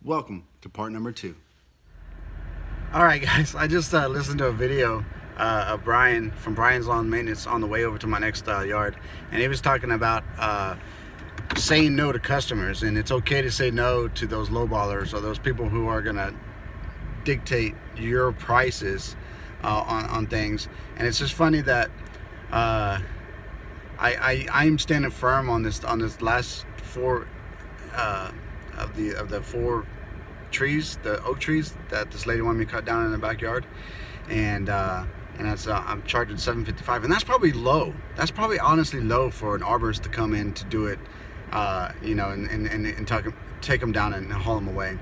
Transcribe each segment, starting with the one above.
Welcome to part number 2. Alright guys, I just listened to a video of Brian from Brian's Lawn Maintenance on the way over to my next yard, and he was talking about saying no to customers, and it's okay to say no to those lowballers or those people who are gonna dictate your prices on things. And it's just funny that I'm standing firm on this last 4 of the 4 trees, the oak trees that this lady wanted me to cut down in the backyard, and that's I'm charging $7.55, and that's probably low. That's probably honestly low for an arborist to come in to do it, and take them down and haul them away.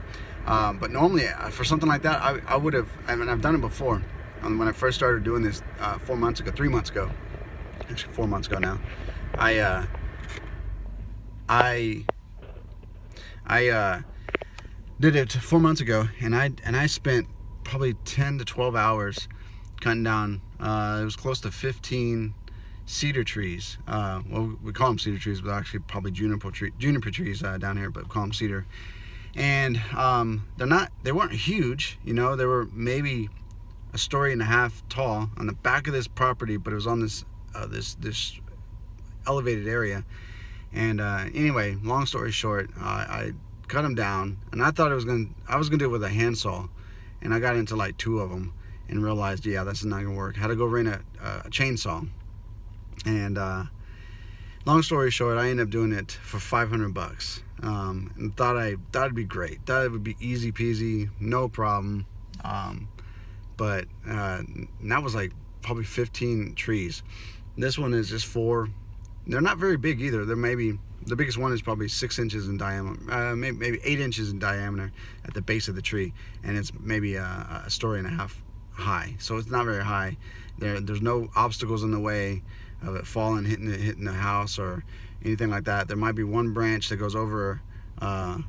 But normally for something like that, I would have. I mean, I've done it before. When I first started doing this 3 months ago, actually 4 months ago now, I did it 4 months ago, and I spent probably 10 to 12 hours cutting down. It was close to 15 cedar trees. Well, we call them cedar trees, but actually probably juniper trees down here, but we call them cedar. And they weren't huge, they were maybe a story and a half tall on the back of this property, but it was on this elevated area. And anyway, long story short, I cut them down, and I thought I was gonna do it with a handsaw, and I got into like 2 of them and realized, yeah, this is not gonna work. I had to go rent a chainsaw, and long story short, I ended up doing it for $500, and thought it'd be great, thought it would be easy peasy, no problem. But that was like probably 15 trees. This one is just 4. They're not very big either. The biggest one is probably 6 inches in diameter, maybe 8 inches in diameter at the base of the tree, and it's maybe a story and a half high. So it's not very high. There's no obstacles in the way of it falling, hitting the house or anything like that. There might be one branch that goes over a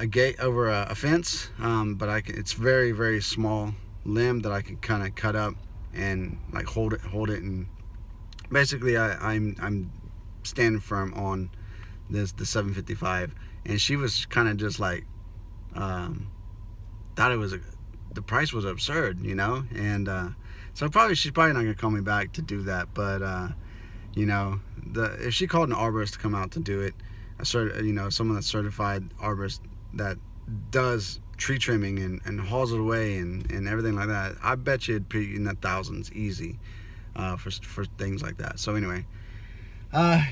gate, over a fence, but it's very, very small limb that I can kind of cut up and like hold it, and basically I'm standing firm on the $7.55, and she was kind of just like thought it was the price was absurd, and so she's probably not gonna call me back to do that. But if she called an arborist to come out to do it, someone that's certified arborist that does tree trimming and hauls it away and everything like that, I bet you it'd be in the thousands easy for things like that. So anyway,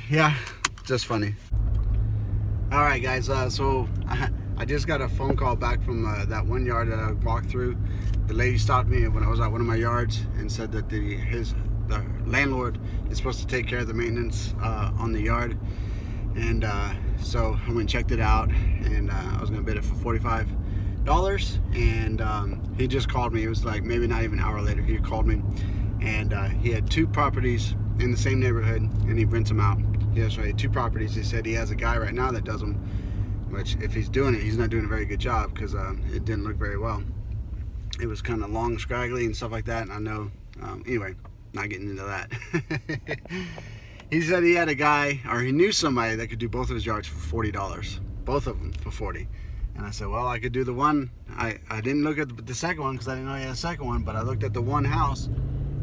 yeah, just funny. All right, guys. So I just got a phone call back from that one yard that I walked through. The lady stopped me when I was at one of my yards and said that the landlord is supposed to take care of the maintenance on the yard. And so I went and checked it out, and I was gonna bid it for $45. And he just called me. It was like maybe not even an hour later. He called me, and he had 2 properties in the same neighborhood, and he rents them out. He has 2 properties. He said he has a guy right now that does them, which if he's doing it, he's not doing a very good job, because it didn't look very well. It was kind of long, scraggly and stuff like that, and I know, anyway, not getting into that. He said he had a guy, or he knew somebody that could do both of his yards for $40, both of them for $40. And I said, well, I could do the one. I didn't look at the second one because I didn't know he had a second one, but I looked at the one house,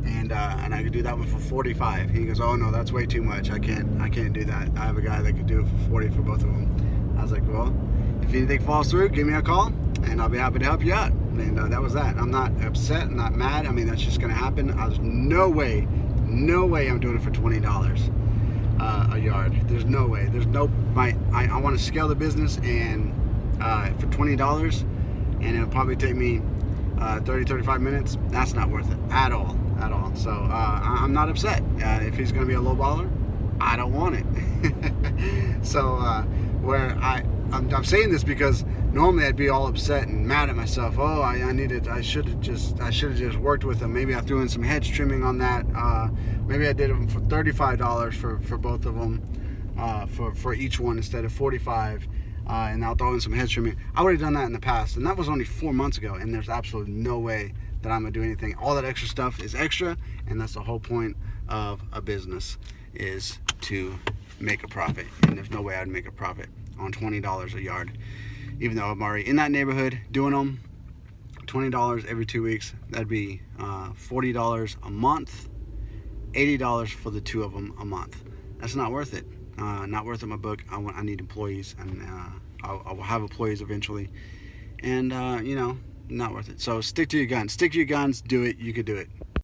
and I could do that one for $45. He goes, oh no, that's way too much. I can't do that. I have a guy that could do it for $40 for both of them. I was like, well, if anything falls through, give me a call, and I'll be happy to help you out. And that was that. I'm not upset, I'm not mad. I mean, that's just gonna happen. There's no way I'm doing it for $20 a yard. There's no way. I want to scale the business, and for $20, and it'll probably take me 30-35 minutes. That's not worth it at all. So I'm not upset. If he's going to be a low baller, I don't want it. So I'm saying this because normally I'd be all upset and mad at myself. Oh, I should have just worked with him. Maybe I threw in some hedge trimming on that. Maybe I did them for $35 for both of them, for each one instead of $45. And I'll throw in some hedge trimming. I would have done that in the past, and that was only 4 months ago, and there's absolutely no way that I'm gonna do anything. All that extra stuff is extra, and that's the whole point of a business, is to make a profit, and there's no way I'd make a profit on $20 a yard. Even though I'm already in that neighborhood doing them, $20 every 2 weeks, that'd be $40 a month, $80 for the 2 of them a month. That's not worth it. Not worth it in my book. I need employees, and I will have employees eventually. And, you know, not worth it. So stick to your guns. Stick to your guns. Do it. You could do it.